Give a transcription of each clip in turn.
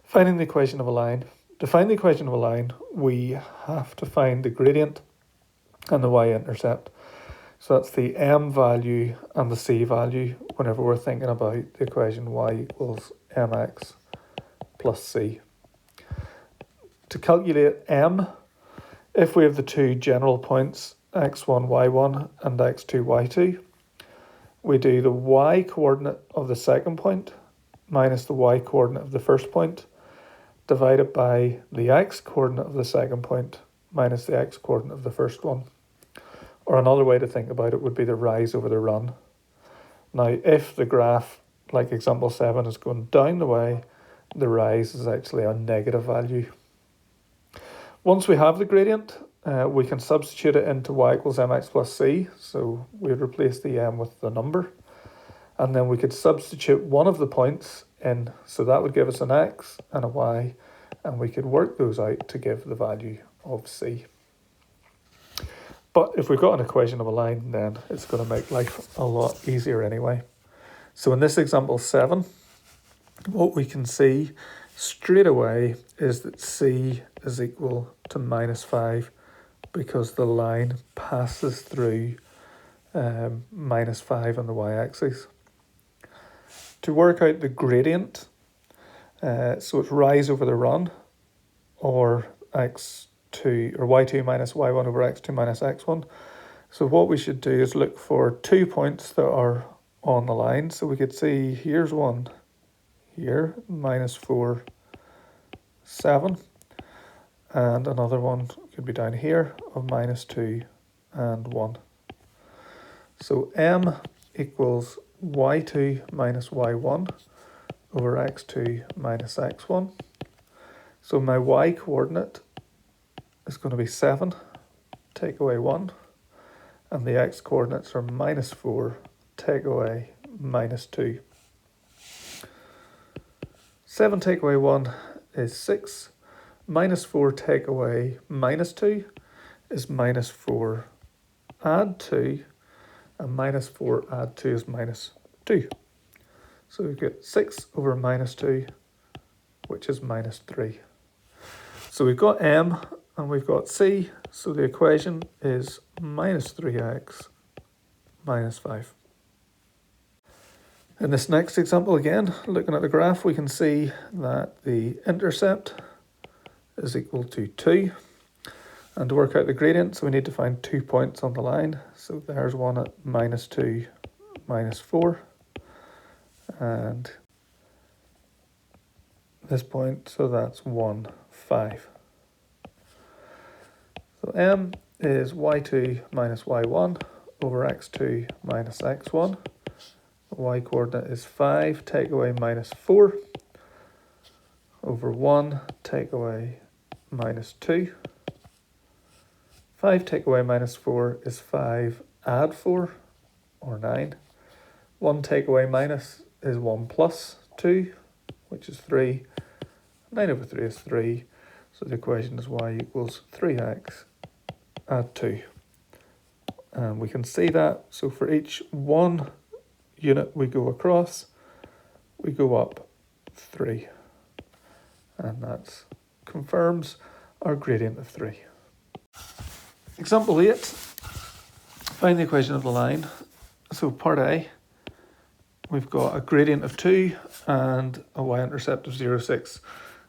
Finding the equation of a line. To find the equation of a line, we have to find the gradient and the y-intercept. So that's the m value and the c value whenever we're thinking about the equation y equals mx plus c. To calculate m, if we have the two general points x1, y1 and x2, y2, we do the y-coordinate of the second point minus the y-coordinate of the first point divided by the x-coordinate of the second point minus the x-coordinate of the first one. Or another way to think about it would be the rise over the run. Now, if the graph, like example 7, is going down the way, the rise is actually a negative value. Once we have the gradient, we can substitute it into y equals mx plus c. So we would replace the m with the number. And then we could substitute one of the points in. So that would give us an x and a y. And we could work those out to give the value of c. But if we've got an equation of a line, then it's going to make life a lot easier anyway. So in this example 7, what we can see straight away is that c is equal to minus 5 because the line passes through minus 5 on the y-axis. To work out the gradient, so it's rise over the run, or x2 or y2 minus y1 over x2 minus x1. So what we should do is look for 2 points that are on the line. So we could see here's one here, minus 4, 7. And another one could be down here of minus 2 and 1. So m equals y2 minus y1 over x2 minus x1. So my y-coordinate is going to be 7, take away 1, and the x-coordinates are minus 4, take away minus 2. 7 take away 1 is 6, minus 4 take away minus 2 is minus 4 add 2, and minus 4 add 2 is minus 2. So we get 6 over minus 2, which is minus 3. So we've got m and we've got c, so the equation is minus 3x minus 5. In this next example again, looking at the graph, we can see that the intercept is equal to 2. And to work out the gradient, so we need to find 2 points on the line. So there's one at minus 2, minus 4. And this point, so that's 1, 5. So m is y2 minus y1 over x2 minus x1. The y-coordinate is 5, take away minus 4, over 1, take away minus 2. 5 take away minus 4 is 5, add 4, or 9. 1 take away minus is 1 plus 2, which is 3. 9 over 3 is 3, so the equation is y equals 3x add 2. And we can see that, so for each one unit we go across, we go up 3. And that confirms our gradient of 3. Example 8, find the equation of the line. So part A, we've got a gradient of 2 and a y-intercept of 0, 6.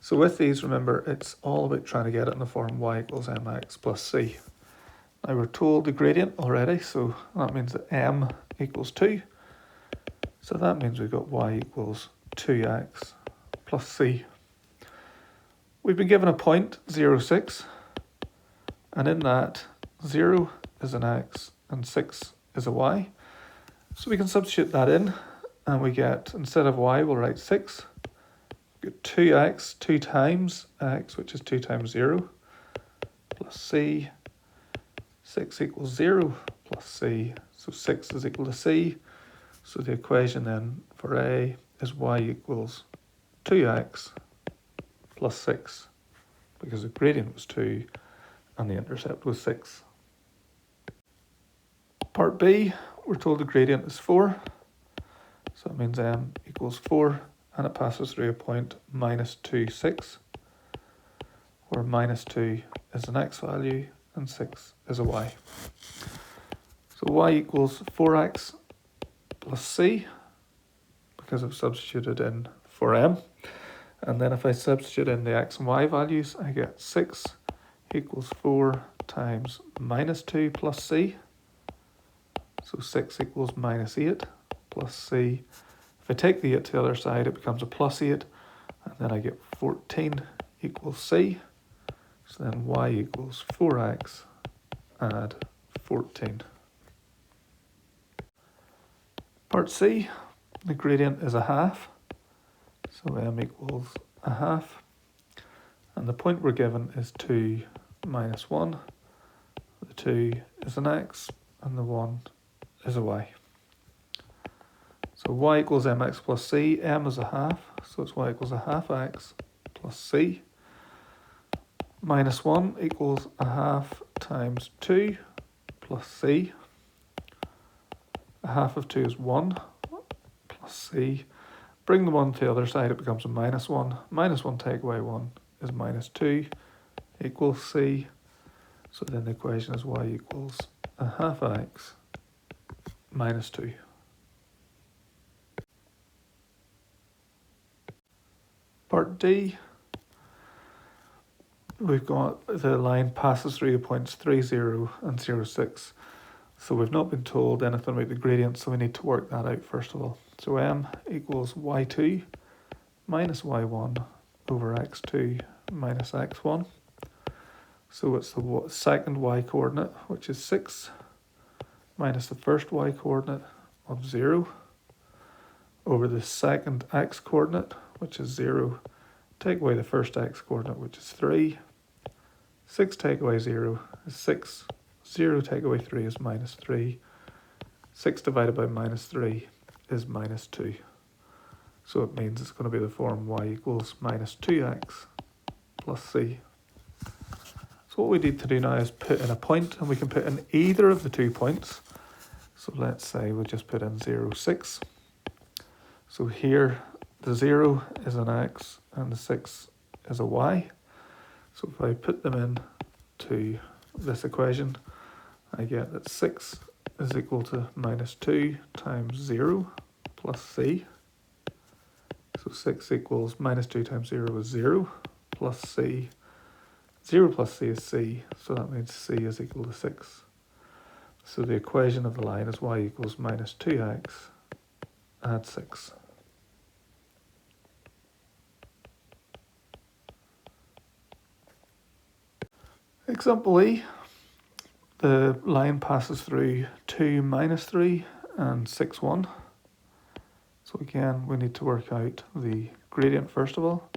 So with these, remember, it's all about trying to get it in the form y equals mx plus c. Now we're told the gradient already, so that means that m equals 2. So that means we've got y equals 2x plus c. We've been given a point, 0, 6, and in that, 0 is an x and 6 is a y. So we can substitute that in, and we get, instead of y, we'll write 6. We get 2x, 2 times x, which is 2 times 0, plus c. 6 equals 0 plus c, so 6 is equal to c. So the equation then for A is y equals 2x plus 6, because the gradient was 2 and the intercept was 6. Part B, we're told the gradient is 4, so that means m equals 4 and it passes through a point minus 2, 6, where minus 2 is an x value and 6 is a y. So y equals 4x plus c, because I've substituted in for m. And then if I substitute in the x and y values, I get 6 equals 4 times minus 2 plus c. So 6 equals minus 8 plus c. If I take the 8 to the other side, it becomes a plus 8. And then I get 14 equals c. So then y equals 4x, add 14. Part C, the gradient is a half. So m equals a half. And the point we're given is 2 minus 1. The 2 is an x, and the 1 is a y. So y equals mx plus c. M is a half, so it's y equals a half x plus c. Minus 1 equals a half times 2 plus c. A half of 2 is 1 plus c. Bring the 1 to the other side, it becomes a minus 1. Minus 1 take away 1 is minus 2 equals c. So then the equation is y equals a half x minus 2. Part D, we've got the line passes through the points 3, 0 and 0, 6. So we've not been told anything about the gradient, so we need to work that out first of all. So m equals y2 minus y1 over x2 minus x1. So it's the second y coordinate, which is 6, minus the first y coordinate of 0, over the second x coordinate, which is 0, take away the first x coordinate, which is 3. 6 take away 0 is 6. 0 take away 3 is minus 3. 6 divided by minus 3 is minus 2. So it means it's going to be the form y equals minus 2x plus c. So what we need to do now is put in a point, and we can put in either of the 2 points. So let's say we just put in 0, 6. So here the 0 is an x and the 6 is a y. So if I put them in to this equation, I get that 6 is equal to minus 2 times 0 plus c. So 6 equals minus 2 times 0 is 0 plus c. 0 plus c is c, so that means c is equal to 6. So the equation of the line is y equals minus 2x, add 6. Example E, the line passes through 2, minus 3 and 6, 1. So again, we need to work out the gradient first of all,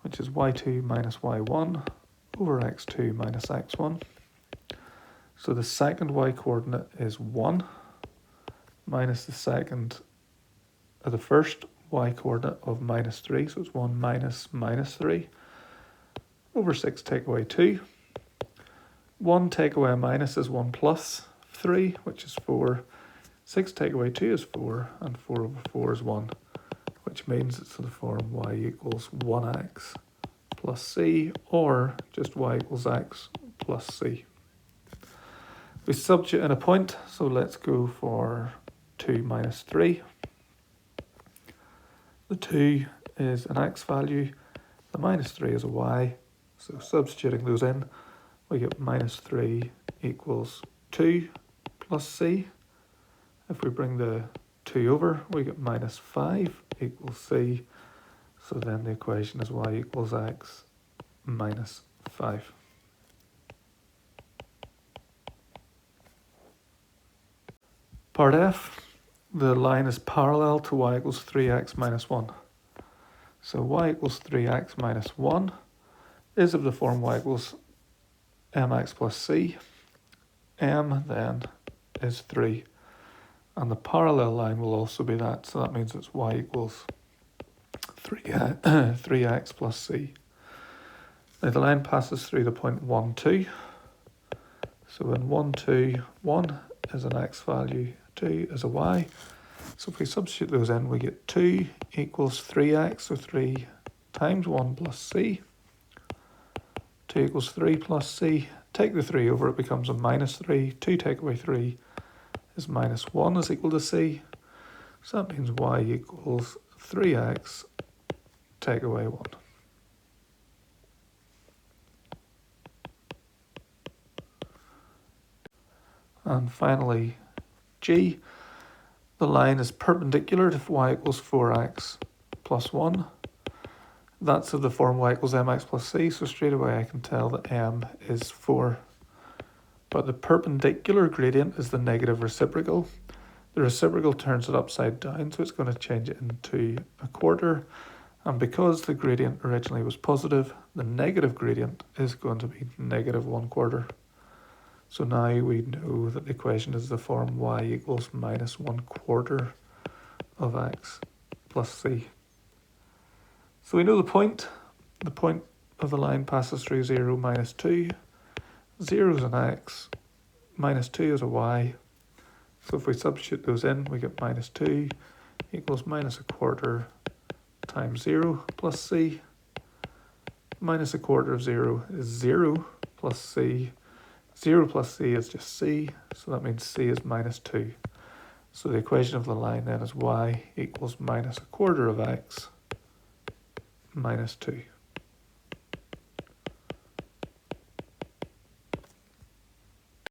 which is y2 minus y1 over x2 minus x1. So the second y coordinate is 1 minus the first y coordinate of minus 3, so it's 1 minus minus 3 over 6 take away 2. 1 take away a minus is 1 plus 3, which is 4. 6 take away 2 is 4, and 4 over 4 is 1, which means it's in the form y equals 1x plus c, or just y equals x plus c. We substitute in a point, so let's go for 2 minus 3. The 2 is an x value, the minus 3 is a y, so substituting those in, we get minus 3 equals 2 plus c. If we bring the 2 over, we get minus 5 equals c. So then the equation is y equals x minus 5. Part F, the line is parallel to y equals 3x minus 1. So y equals 3x minus 1 is of the form y equals mx plus c. M then is 3. And the parallel line will also be that, so that means it's y equals 3x plus c. Now the line passes through the point 1, 2. So in 1, 2, 1 is an x value, 2 is a y. So if we substitute those in, we get 2 equals 3x, so 3 times 1 plus c. 2 equals 3 plus c. Take the 3 over, it becomes a minus 3. 2 take away 3 is minus 1 is equal to c. So that means y equals 3x take away 1. And finally, G, the line is perpendicular to y equals 4x plus 1. That's of the form y equals mx plus c, so straight away I can tell that m is 4. But the perpendicular gradient is the negative reciprocal. The reciprocal turns it upside down, so it's going to change it into a quarter. And because the gradient originally was positive, the negative gradient is going to be negative 1/4. So now we know that the equation is the form y equals minus 1/4 of x plus c. So we know the point. The point of the line passes through 0, minus 2. 0 is an x, minus 2 is a y. So if we substitute those in, we get minus 2 equals minus 1/4 times 0 plus c. Minus 1/4 of 0 is 0 plus c. 0 plus c is just c, so that means c is minus 2. So the equation of the line then is y equals minus 1/4 of x minus 2.